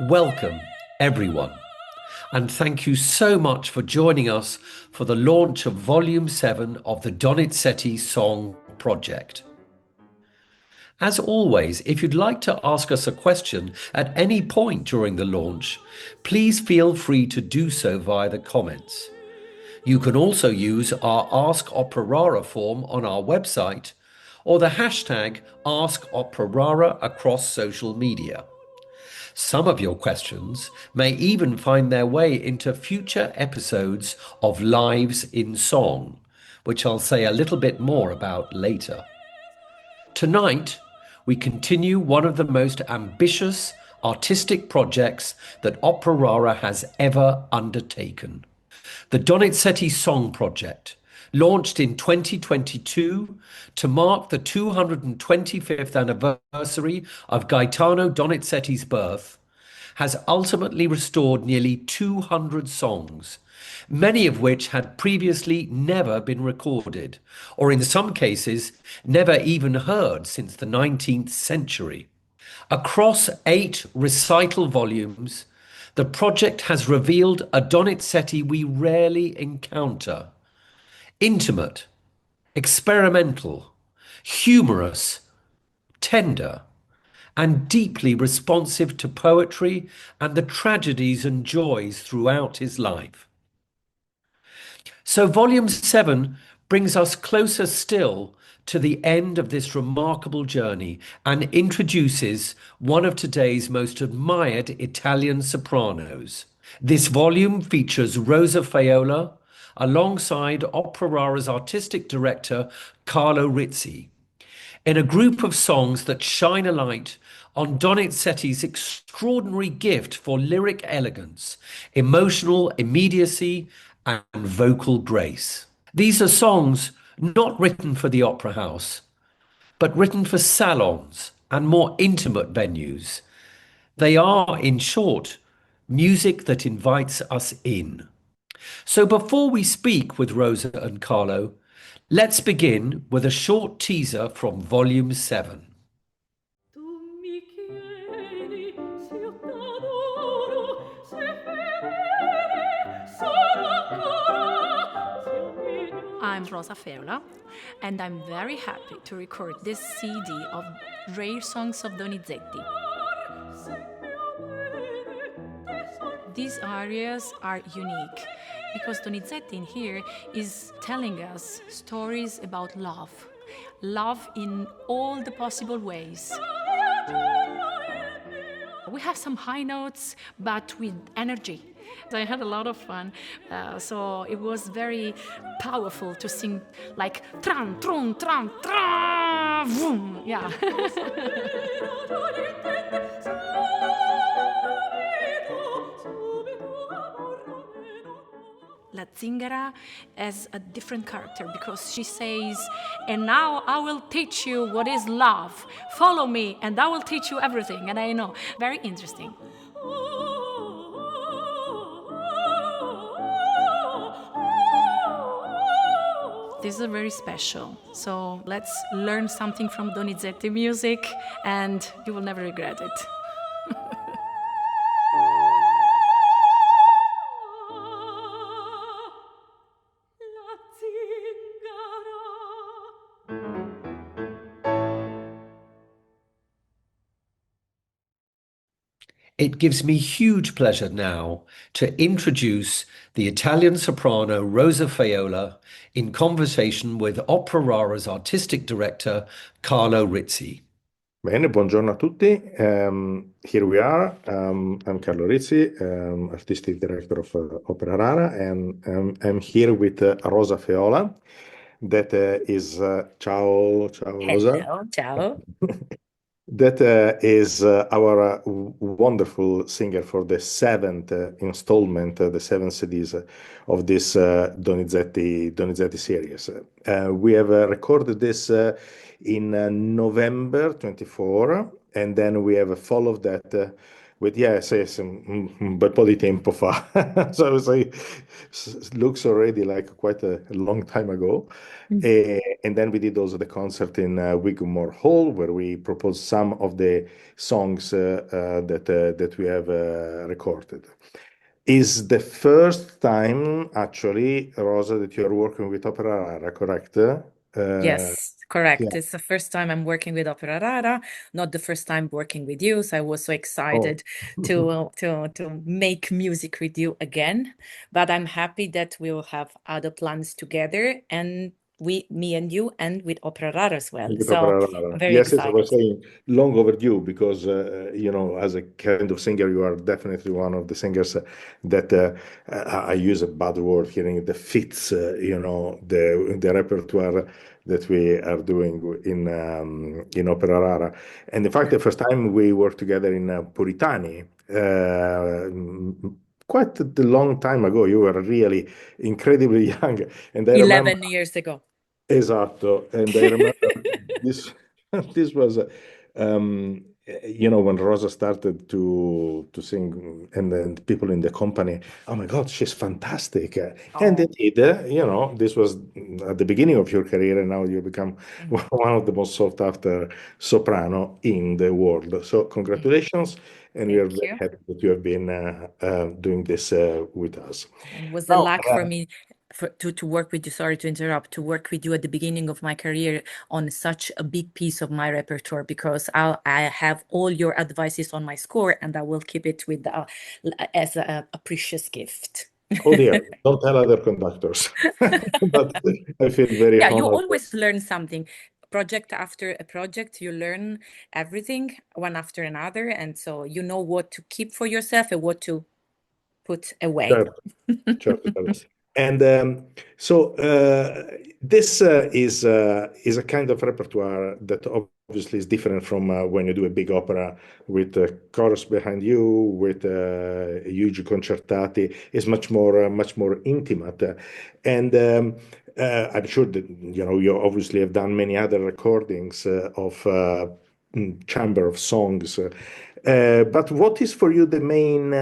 Welcome, everyone, and thank you so much for joining us for the launch of Volume 7 of the Donizetti Song Project. As always, if you'd like to ask us a question at any point during the launch, please feel free to do so via the comments. You can also use our Ask Opera Rara form on our website or the hashtag AskOperaRara across social media. Some of your questions may even find their way into future episodes of Lives in Song, which I'll say a little bit more about later. Tonight, we continue one of the most ambitious artistic projects that Opera Rara has ever undertaken. The Donizetti Song Project, launched in 2022 to mark the 225th anniversary of Gaetano Donizetti's birth, has ultimately restored nearly 200 songs, many of which had previously never been recorded, or in some cases, never even heard since the 19th century. Across 8 recital volumes, the project has revealed a Donizetti we rarely encounter. Intimate, experimental, humorous, tender, and deeply responsive to poetry and the tragedies and joys throughout his life. So Volume 7 brings us closer still to the end of this remarkable journey and introduces one of today's most admired Italian sopranos. This volume features Rosa Feola alongside Opera Rara's artistic director Carlo Rizzi in a group of songs that shine a light on Donizetti's extraordinary gift for lyric elegance, emotional immediacy, and vocal grace. These are songs not written for the opera house, but written for salons and more intimate venues. They are, in short, music that invites us in. So before we speak with Rosa and Carlo, let's begin with a short teaser from Volume 7. I'm Rosa Feola, and I'm very happy to record this CD of rare songs of Donizetti. These arias are unique because Donizetti in here is telling us stories about love, love in all the possible ways. We have some high notes, but with energy. I had a lot of fun, so it was very powerful to sing like tran, tron, tran, tran, vroom, yeah. La Zingara has a different character because she says, and now I will teach you what is love. Follow me and I will teach you everything. And I know, very interesting. This is very special. So let's learn something from Donizetti music and you will never regret it. It gives me huge pleasure now to introduce the Italian soprano Rosa Feola in conversation with Opera Rara's artistic director Carlo Rizzi. Bene, buongiorno a tutti. Here we are. I'm Carlo Rizzi, artistic director of Opera Rara, and I'm here with Rosa Feola. That is ciao, Rosa. Hello, ciao. That is our wonderful singer for the 7th installment, the 7 CDs of this Donizetti series. We have recorded this in November 24, and then we have followed that with yes, yes, un bel po' di tempo fa. So, looks already like quite a long time ago. And then we did also the concert in Wigmore Hall, where we proposed some of the songs that we have recorded. Is the first time, actually, Rosa, that you're working with Opera Rara, correct? Yes, correct. Yeah. It's the first time I'm working with Opera Rara, not the first time working with you. So I was so Oh. excited to make music with you again. But I'm happy that we will have other plans together, and me and you, and with Opera Rara as well. With So Opera I'm Rara. very Yes, yes, I was excited. saying long overdue because, as a kind of singer, you are definitely one of the singers that I use a bad word here, that fits, the repertoire that we are doing in Opera Rara. And in fact, the first time we worked together in Puritani, quite a long time ago, you were really incredibly young. And I remember 11 years ago. Esatto, and I remember this. This was, when Rosa started to sing, and then people in the company, oh my God, she's fantastic, and Oh. indeed, this was at the beginning of your career, and now you become Mm. one of the most sought after soprano in the world. So Mm. congratulations, and we are Thank very you. happy that you have been doing this with us. And it was a Now, luck for me to work with you. Sorry to interrupt, to work with you at the beginning of my career on such a big piece of my repertoire, because I have all your advices on my score, and I will keep it with as a precious gift. oh dear, don't tell other conductors. But I feel very Yeah, you honored. always learn something. Project after a project, you learn everything one after another, and so you know what to keep for yourself and what to put away. Certo, certo, certo. And this is a kind of repertoire that obviously is different from when you do a big opera with a chorus behind you, with huge concertati. It's much more intimate, and I'm sure that you obviously have done many other recordings of chamber of songs. But what is for you the main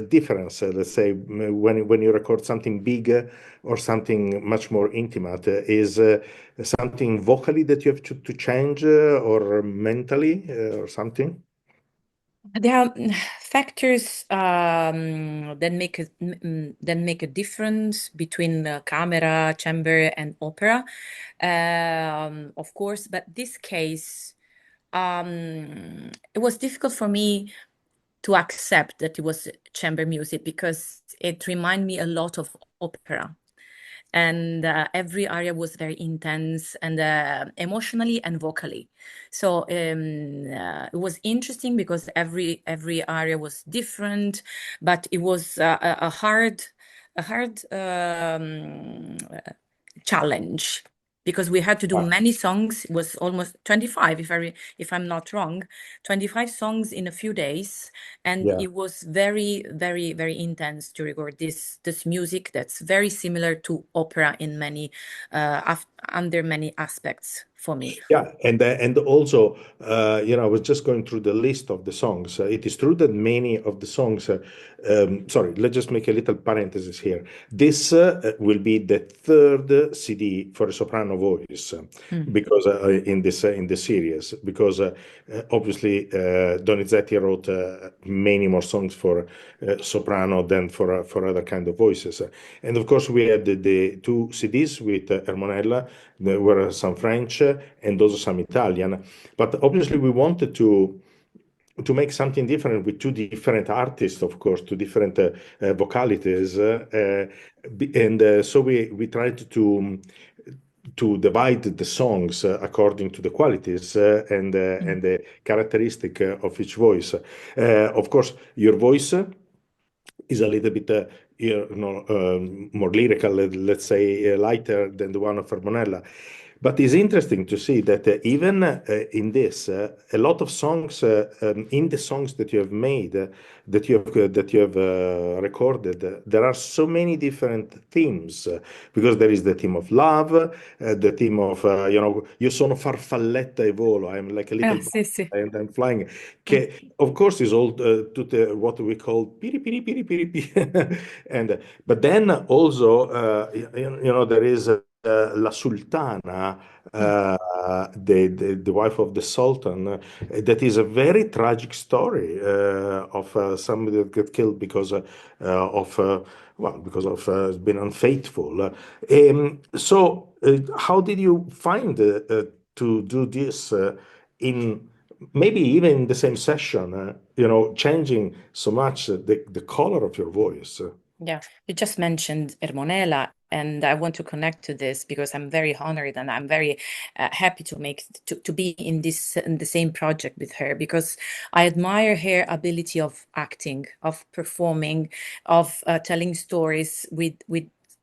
difference, let's say, when you record something big or something much more intimate? Is something vocally that you have to change or mentally or something? There are factors that make a difference between camera, chamber, and opera, of course. But this case, it was difficult for me to accept that it was chamber music because it reminded me a lot of opera. And every aria was very intense and emotionally and vocally. So it was interesting because every aria was different, but it was a hard challenge because we had to do Ah, many songs. It was almost 25, if I'm not wrong, 25 songs in a few days, and yeah. it was very, very, very intense to record this music that's very similar to opera in many under many aspects for me. Yeah, and also, I was just going through the list of the songs. It is true that many of the songs. Sorry, let's just make a little parenthesis here. This will be the third CD for a soprano voice, Mm. because in the series, because obviously Donizetti wrote many more songs for soprano than for other kind of voices, and of course we had the two CDs with Ermonella. There were some French and also some Italian. But obviously, we wanted to make something different with two different artists, of course, two different vocalities, and so we tried to divide the songs according to the qualities and Mm. the characteristic of each voice. Of course, your voice is a little bit more lyrical, let's say, lighter than the one of Harmonella. But it's interesting to see that even in this, a lot of songs in the songs that you have made, that you have recorded, there are so many different themes because there is the theme of love, the theme of io sono farfalletta e volo. I'm like a little Sì, sì. and I'm flying. Of course, is all what we call piri piri piri piri piri. And but then also there is. La Sultana, the wife of the Sultan, that is a very tragic story of somebody that got killed because because of being unfaithful. How did you find to do this in maybe even in the same session? Changing so much the color of your voice. Yeah, you just mentioned Ermonela, and I want to connect to this because I'm very honored and I'm very happy to be in the same project with her because I admire her ability of acting, of performing, of telling stories with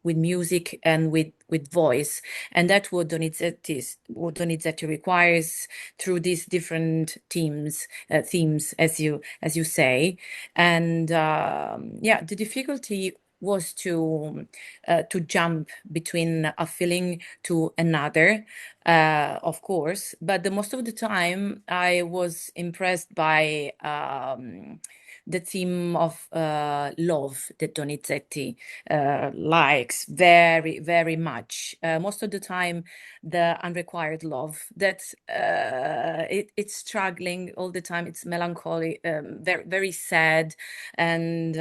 music and with voice, and that's what Donizetti requires through these different themes, as you say. And yeah, the difficulty was to jump between a feeling to another, of course. But the most of the time, I was impressed by the theme of love that Donizetti likes very, very much. Most of the time, the unrequired love that it's struggling all the time. It's melancholy, very, very sad, and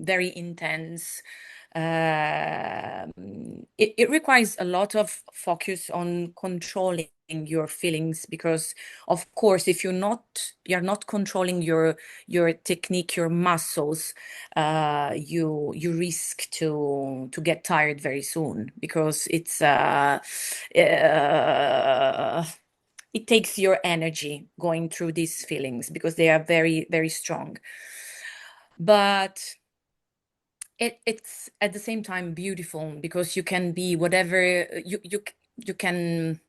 very intense. It requires a lot of focus on controlling your feelings because of course if you're not controlling your technique, your muscles, you risk to get tired very soon because it takes your energy going through these feelings because they are very, very strong. But it's at the same time beautiful because you can be whatever you can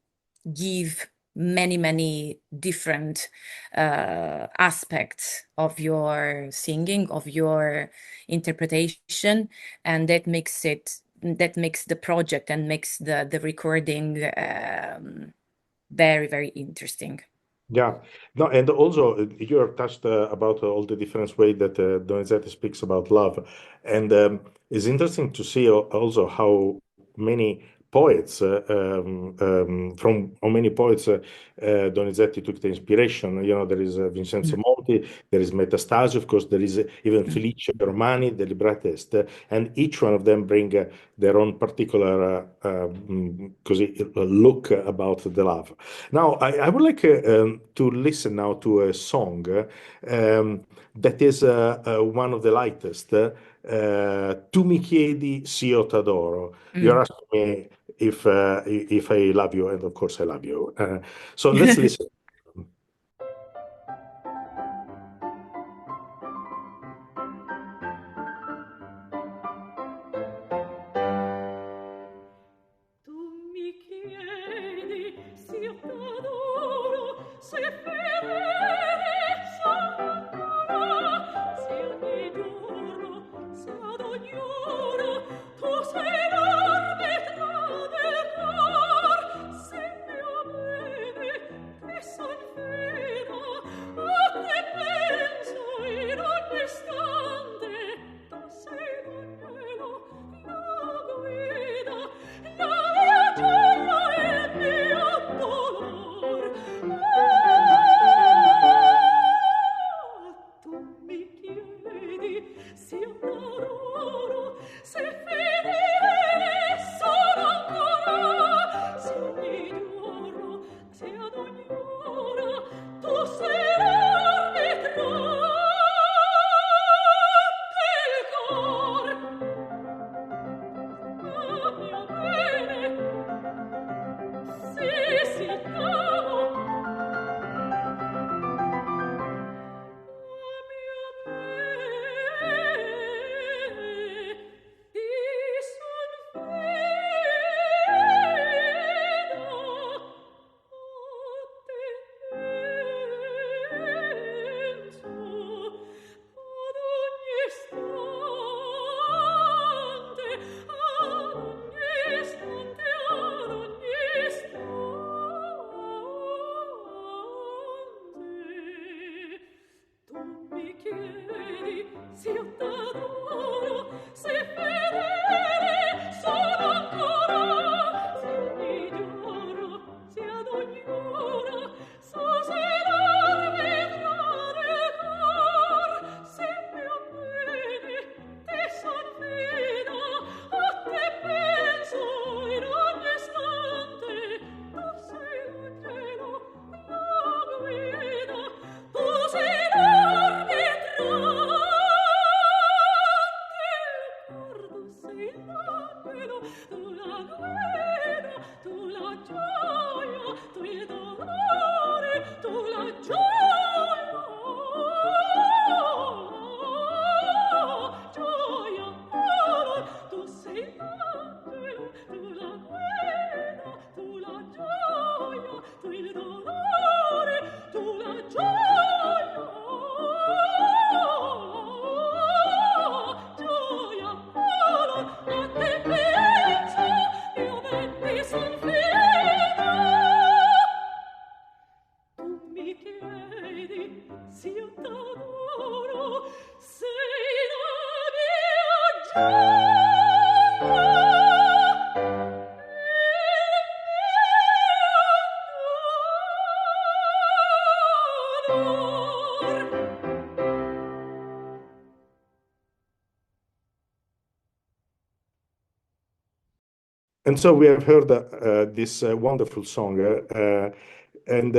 give many different aspects of your singing, of your interpretation, and that makes the project and makes the recording very, very interesting. Yeah, no, and also you are touched about all the different way that Donizetti speaks about love, and it's interesting to see also how many poets from how many poets Donizetti took the inspiration. There is Vincenzo Mm. Monti, there is Metastasio, of course, there is even Felice Romani, the librettist, and each one of them bring their own particular look about the love. Now, I would like to listen now to a song that is one of the lightest. Tu mi chiedi se io t'adoro. You're Mm. asking me if I love you, and of course I love you. So let's listen. Tu mi chiedi s'io t'adoro, se fedele sono ancora, se ogni giorno, se ad ogni ora, tu sei l'arbitro del cor, se mi avete, che son feda, a te penso in ogni istante, tu sei l'angelo, la guida, la mia gioia e il mio dolor. Tu mi chiedi s'io t'adoro, se fedele sono ancora, se ogni giorno, se ad ogni ora, tu sei l'arbitro del cor. Ah, mio bene, sì, sì, t'amo. Ah, mio bene, s'io t'adoro, se fedele sono ancora, se mi giuro, se ad ogni ora, so serarmi fra cor, se mio bene te son fida, a te penso in ogni istante, tu sei l'angelo, la guida, tu sei l'arbitro, tu sei l'angelo, tu la guida, tu la gioia, tu il dolore, tu la gioia, gioia, dolore, tu sei l'angelo, tu la guida, tu la gioia, tu il dolore, tu la gioia, gioia, dolore, a te penso, io ben ti son fida. Tu mi chiedi s'io t'adoro, sei la mia gioia, il mio dolor. And so we have heard this wonderful song, and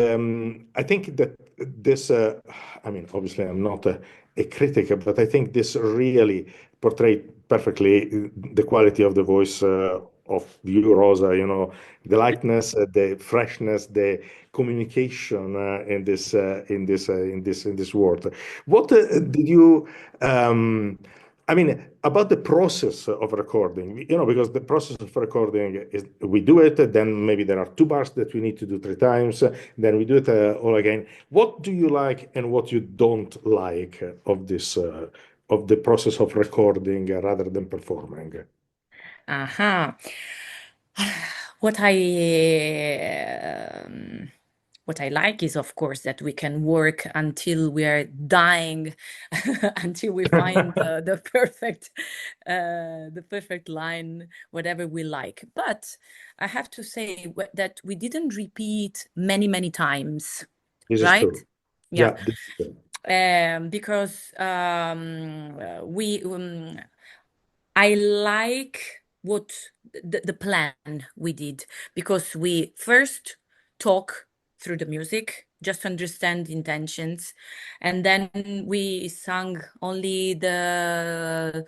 I think that this, I mean, obviously I'm not a critic, but I think this really portrayed perfectly the quality of the voice of you, Rosa. You know, the lightness, the freshness, the communication in this world. What did you? I mean, about the process of recording, you know, because the process of recording is we do it, then maybe there are two bars that we need to do three times, then we do it all again. What do you like and what you don't like of this, of the process of recording rather than performing? Uh-huh. What what I like is, of course, that we can work until we are dying, until we find the perfect line, whatever we like. But I have to say that we didn't repeat many times, This is right? true. Yeah. Yeah, this is true. Because I like what the plan we did, because we first talk through the music, just understand intentions, and then we sang only the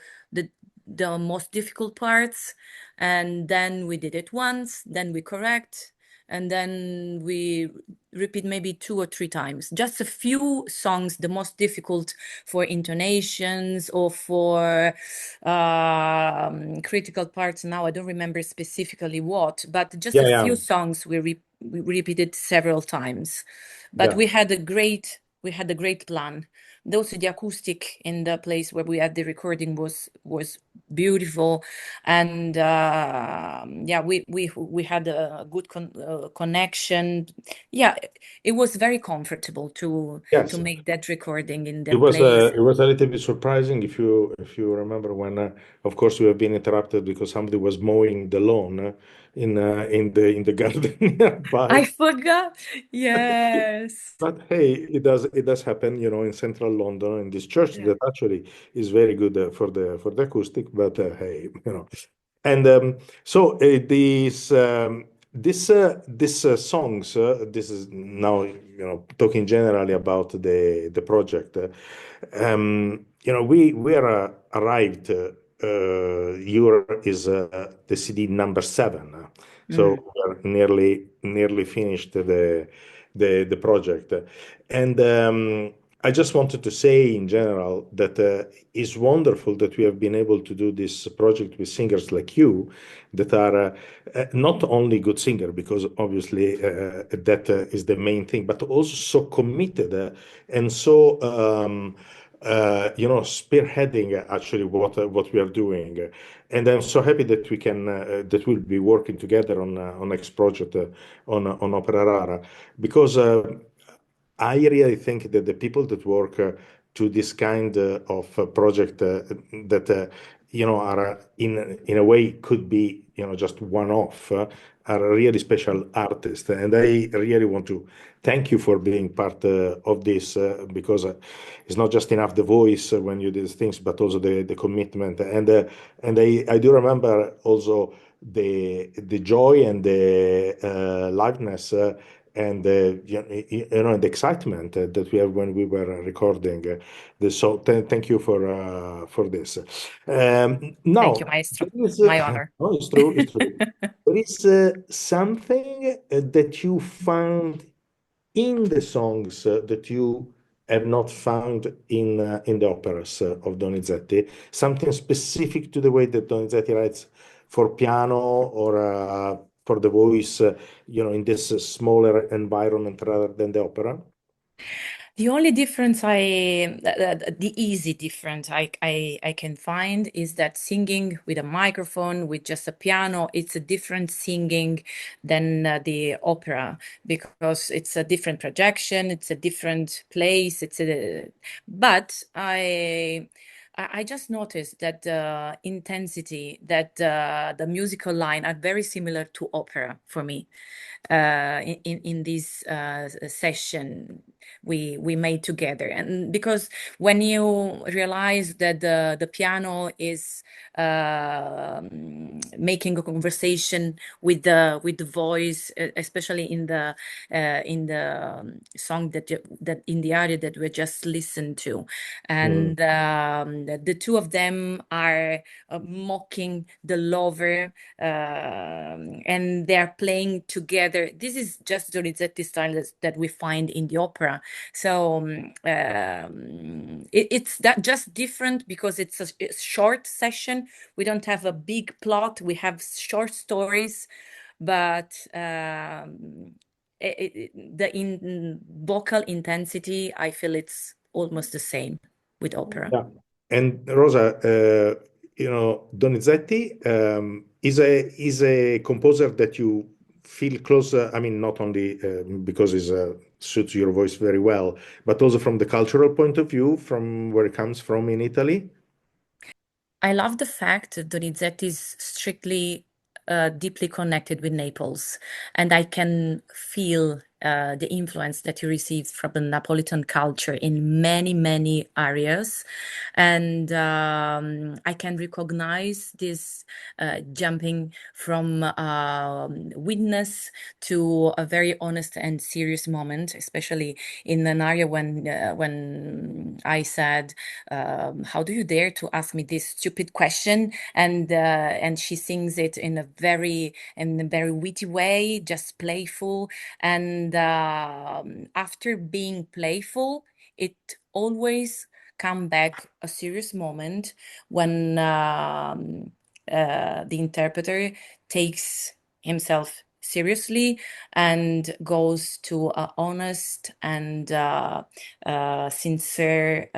the most difficult parts, and then we did it once, then we correct, and then we repeat maybe two or three times. Just a few songs, the most difficult for intonations or for critical parts. Now I don't remember specifically what, but just Yeah, a yeah, few songs we repeated several times. But yeah. we had a great plan. Also, the acoustic in the place where we had the recording was beautiful, and yeah, we had a good connection. Yeah, it was very comfortable to Yes. make that recording in It that was place. it was a little bit surprising if you remember when of course we have been interrupted because somebody was mowing the lawn in the garden I nearby. forgot. Yes. But hey, it does happen, you know, in central London in this church Yeah. that actually is very good for the acoustic. But hey, you know, and so this songs. This is now you know talking generally about the project. You know, we are arrived. Your is the CD number seven, so Mm. we're nearly finished the project, and I just wanted to say in general that it's wonderful that we have been able to do this project with singers like you that are not only good singer because obviously that is the main thing, but also so committed and so you know spearheading actually what we are doing, and I'm so happy that we can that we'll be working together on next project on Opera Rara because I really think that the people that work to this kind of project that are in a way could be just one-off, are a really special artist, and I really want to thank you for being part of this because it's not just enough the voice when you do these things, but also the commitment, and I do remember also the joy and the liveness. And the excitement that we have when we were recording this. So thank you for this. Now, Thank you, Maestro. there is, My honor. no, it's true, it's true. There is something that you found in the songs that you have not found in the operas of Donizetti, something specific to the way that Donizetti writes for piano or for the voice, in this smaller environment rather than the opera? The only difference the easy difference I can find is that singing with a microphone, with just a piano, it's a different singing than the opera because it's a different projection, it's a different place, but I just noticed that the intensity, that the musical line are very similar to opera for me in this session we made together. And because when you realize that the piano is making a conversation with the voice, especially in the song that in the aria that we just listened to, and the two of them are mocking the lover, and they're playing together. This is just Donizetti style that we find in the opera. So it's that just different because it's a short session. We don't have a big plot. We have short stories, but the vocal intensity, I feel it's almost the same with opera. Yeah. And Rosa, Donizetti is a composer that you feel close. I mean, not only because it suits your voice very well, but also from the cultural point of view, from where it comes from in Italy. I love the fact that Donizetti is strictly deeply connected with Naples, and I can feel the influence that he received from the Napolitan culture in many, many areas. And I can recognize this jumping from witness to a very honest and serious moment, especially in an area when I said, "How do you dare to ask me this stupid question?" And she sings it in a very witty way, just playful. And after being playful, it always come back a serious moment when the interpreter takes himself seriously and goes to a honest and sincere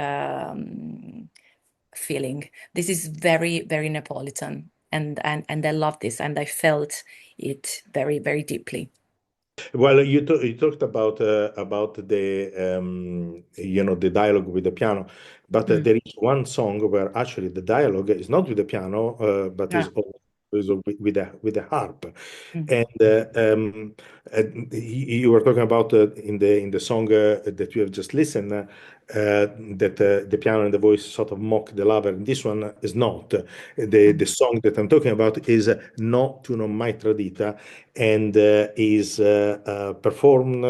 feeling. This is very, very Napolitan, and I love this, and I felt it very, very deeply. Well, you talked about the dialogue with the piano, but there is one song where actually the dialogue is not with the piano, but Yeah. is with the harp. Mm. And you were talking about in the song that you have just listened that the piano and the voice sort of mock the lover. This one is not. The song that I'm talking about is No tu non mai tradita, and is performed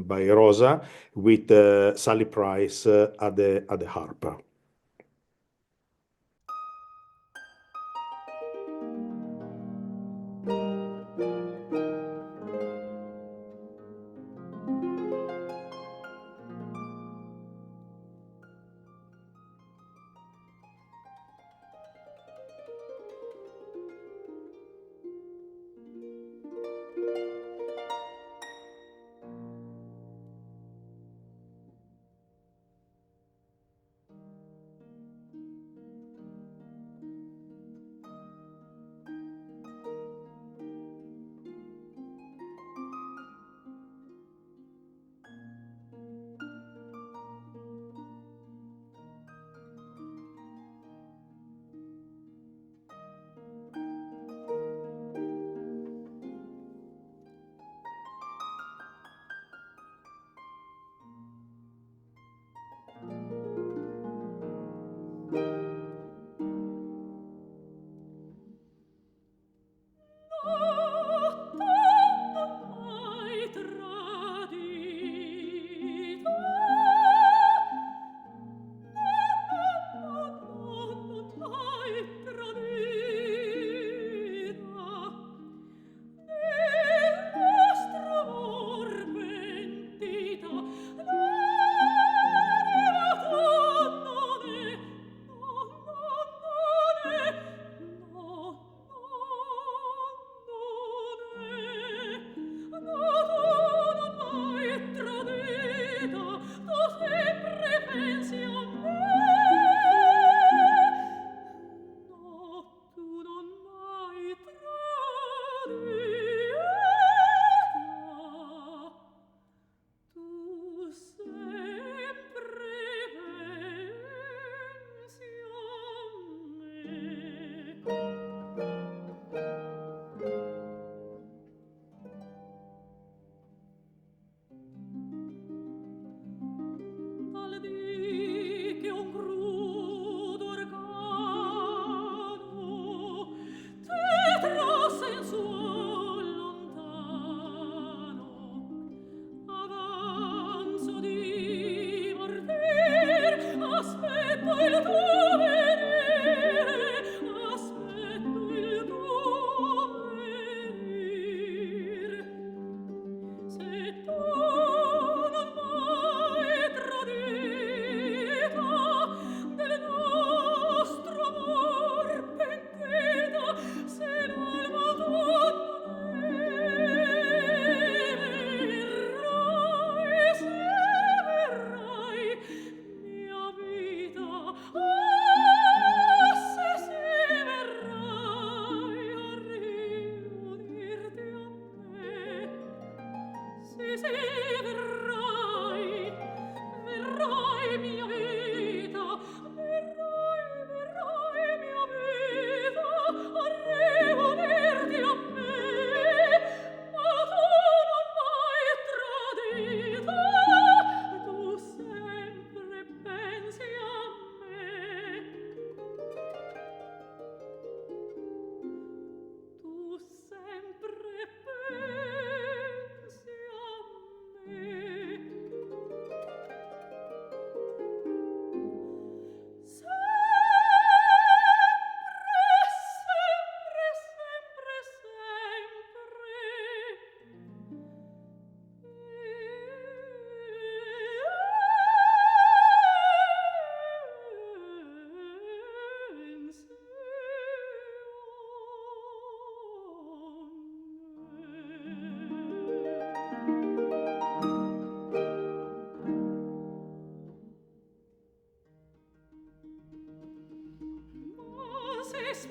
by Rosa with Sally Price at the harp.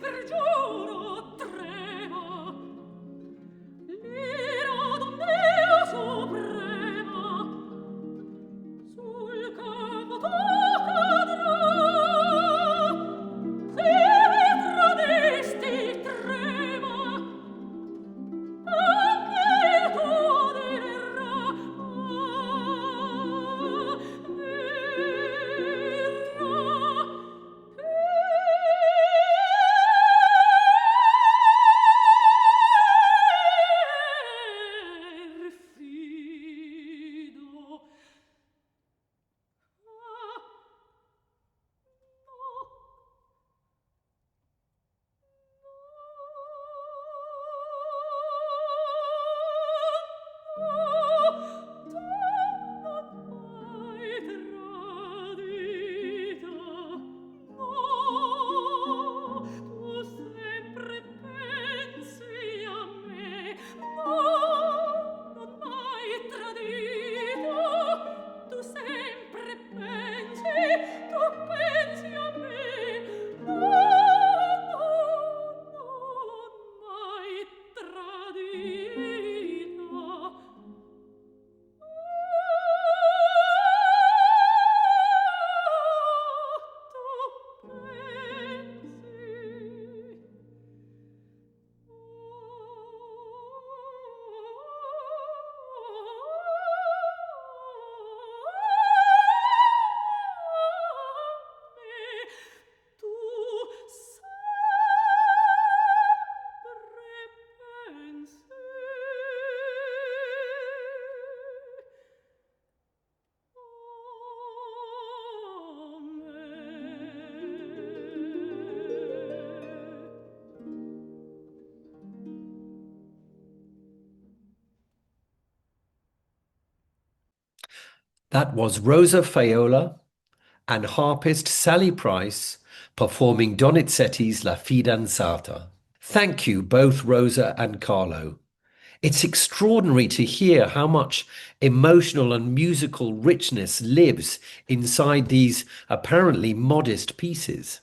spergiuro trema, l'ira d'un Deo suprema, sul capo cadrà, se tradisti trema, anche il tuo dirà, perfido. That was Rosa Feola and harpist Sally Price performing Donizetti's La Fidanzata. Thank you, both Rosa and Carlo. It's extraordinary to hear how much emotional and musical richness lives inside these apparently modest pieces.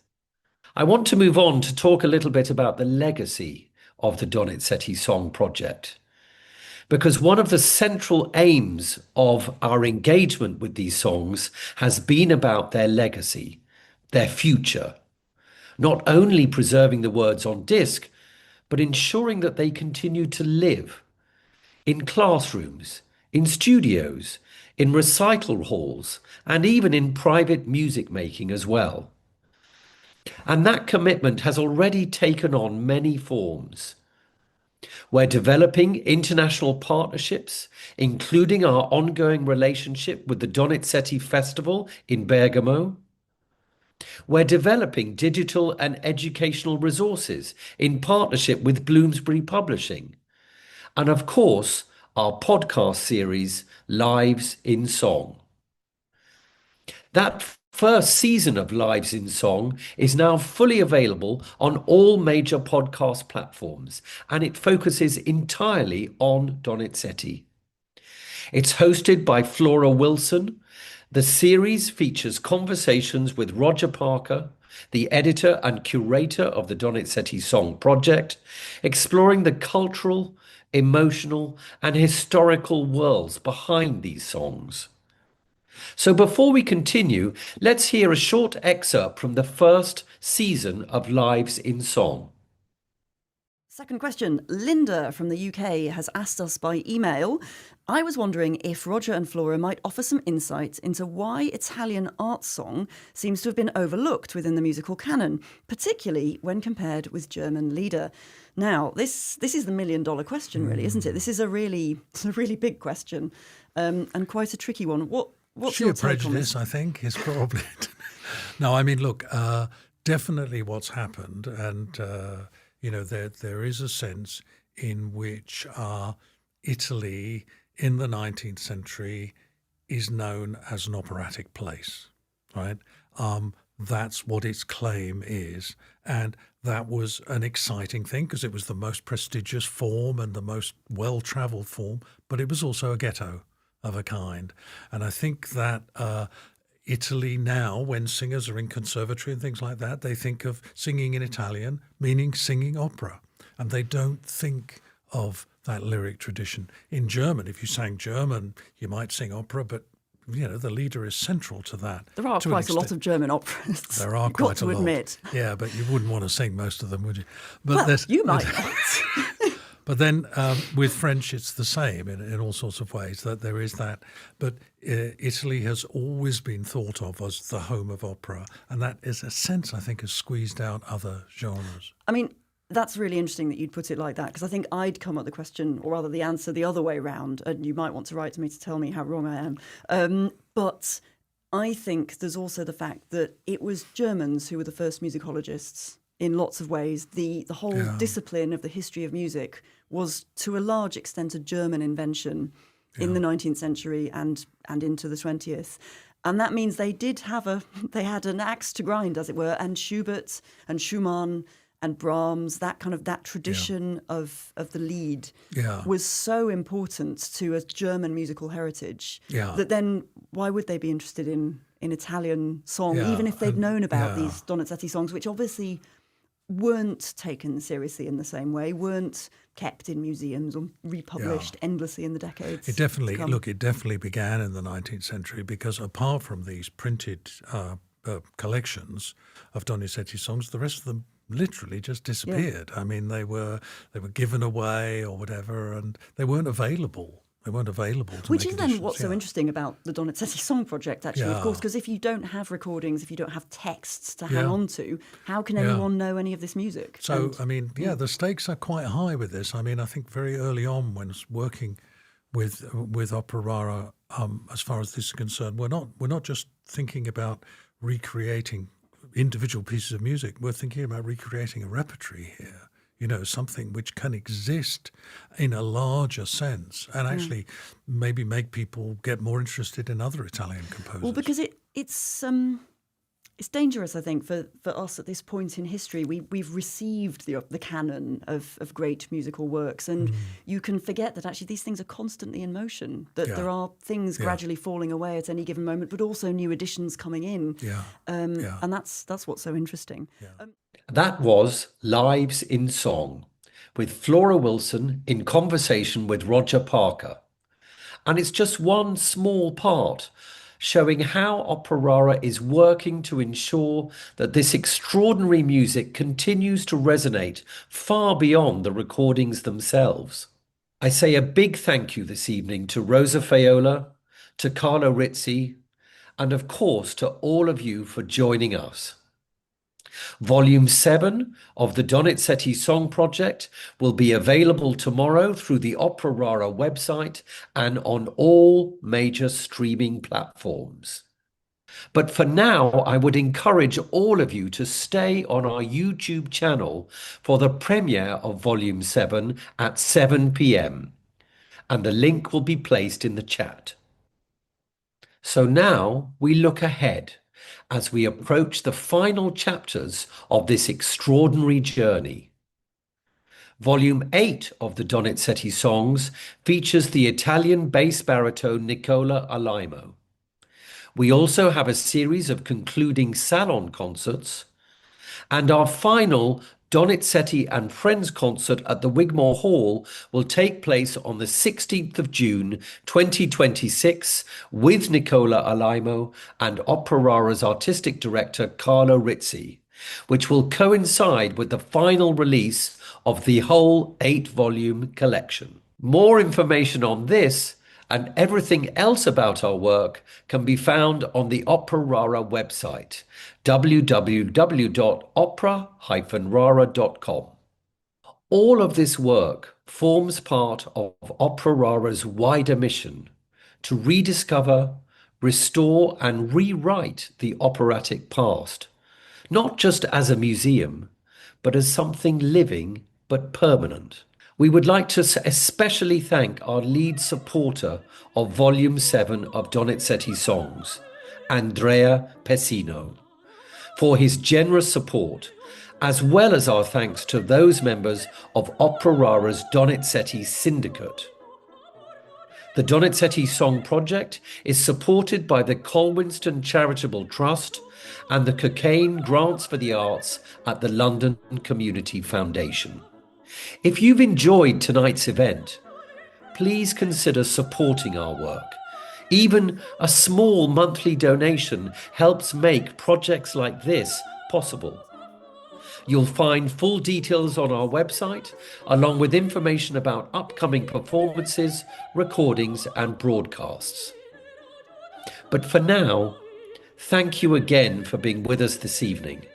I want to move on to talk a little bit about the legacy of the Donizetti Song Project, because one of the central aims of our engagement with these songs has been about their legacy, their future, not only preserving the words on disc, but ensuring that they continue to live in classrooms, in studios, in recital halls, and even in private music making as well. And that commitment has already taken on many forms. We're developing international partnerships, including our ongoing relationship with the Donizetti Festival in Bergamo. We're developing digital and educational resources in partnership with Bloomsbury Publishing. And of course, our podcast series, Lives in Song. That first season of Lives in Song is now fully available on all major podcast platforms, and it focuses entirely on Donizetti. It's hosted by Flora Willson. The series features conversations with Roger Parker, the editor and curator of the Donizetti Song Project, exploring the cultural, emotional, and historical worlds behind these songs. So before we continue, let's hear a short excerpt from the first season of Lives in Song. Second question. Linda from the UK has asked us by email, I was wondering if Roger and Flora might offer some insight into why Italian art song seems to have been overlooked within the musical canon, particularly when compared with German Lieder. Now, this is the million-dollar question, really, isn't it? This is a really big question and quite a tricky one. What's your take on this? Prejudice, I think, is probably... No, I mean, look, definitely what's happened, and, there is a sense in which Italy in the 19th century is known as an operatic place, right? That's what its claim is. And that was an exciting thing because it was the most prestigious form and the most well-traveled form, but it was also a ghetto of a kind. And I think that, Italy now, when singers are in conservatory and things like that, they think of singing in Italian, meaning singing opera. And they don't think of that lyric tradition. In German, if you sang German, you might sing opera, but the leader is central to that. There are quite a lot of German operas. There are got quite to a lot. Admit. Yeah, but you wouldn't want to sing most of them, would you? But well, you might. But then with French, it's the same in all sorts of ways, that there is that. But Italy has always been thought of as the home of opera. And that is a sense, I think, has squeezed out other genres. I mean, that's really interesting that you'd put it like that, because I think I'd come at the question, or rather the answer, the other way round. And you might want to write to me to tell me how wrong I am. But I think there's also the fact that it was Germans who were the first musicologists in lots of ways. The whole discipline of the history of music was to a large extent a German invention in the 19th century and into the 20th. And that means they had an axe to grind, as it were, and Schubert and Schumann and Brahms, that tradition of the lead was so important to a German musical heritage that then why would they be interested in Italian song, even if they'd known about these Donizetti songs, which obviously weren't taken seriously in the same way, weren't kept in museums or republished endlessly in the decades. It definitely began in the 19th century, because apart from these printed collections of Donizetti songs, the rest of them literally just disappeared. I mean, they were given away or whatever, and they weren't available. They weren't available to Which make is editions. then what's so interesting about the Donizetti Song Project, actually, of course, because if you don't have recordings, if you don't have texts to hang on to, how can anyone know any of this music? So, the stakes are quite high with this. I mean, I think very early on when I was working with Opera Rara, as far as this is concerned, we're not just thinking about recreating individual pieces of music. We're thinking about recreating a repertoire here. Something which can exist in a larger sense and actually maybe make people get more interested in other Italian composers. Well, because it's dangerous, I think, for us at this point in history. We've received the canon of great musical works, and you can forget that actually these things are constantly in motion, that there are things gradually falling away at any given moment, but also new additions coming in. And that's what's so interesting. That was Lives in Song with Flora Willson in conversation with Roger Parker. And it's just one small part showing how Opera Rara is working to ensure that this extraordinary music continues to resonate far beyond the recordings themselves. I say a big thank you this evening to Rosa Feola, to Carlo Rizzi, and of course to all of you for joining us. Volume 7 of the Donizetti Song Project will be available tomorrow through the Opera Rara website and on all major streaming platforms. But for now, I would encourage all of you to stay on our YouTube channel for the premiere of Volume 7 at 7 p.m. and the link will be placed in the chat. So now we look ahead as we approach the final chapters of this extraordinary journey. Volume 8 of the Donizetti songs features the Italian bass baritone Nicola Alaimo. We also have a series of concluding salon concerts, and our final Donizetti and Friends concert at the Wigmore Hall will take place on the 16th of June 2026 with Nicola Alaimo and Opera Rara's artistic director Carlo Rizzi, which will coincide with the final release of the whole 8-volume collection. More information on this and everything else about our work can be found on the Opera Rara website, www.opera-rara.com. All of this work forms part of Opera Rara's wider mission to rediscover, restore and rewrite the operatic past, not just as a museum, but as something living but permanent. We would like to especially thank our lead supporter of Volume 7 of Donizetti Songs, Andrea Pessino, for his generous support, as well as our thanks to those members of Opera Rara's Donizetti Syndicate. The Donizetti Song Project is supported by the Colwinston Charitable Trust and the Cocaine Grants for the Arts at the London Community Foundation. If you've enjoyed tonight's event, please consider supporting our work. Even a small monthly donation helps make projects like this possible. You'll find full details on our website, along with information about upcoming performances, recordings, and broadcasts. But for now, thank you again for being with us this evening.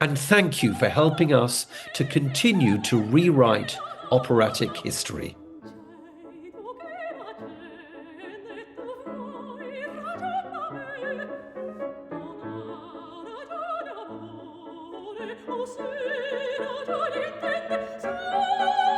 And thank you for helping us to continue to rewrite operatic history. Oh, sera, già intende,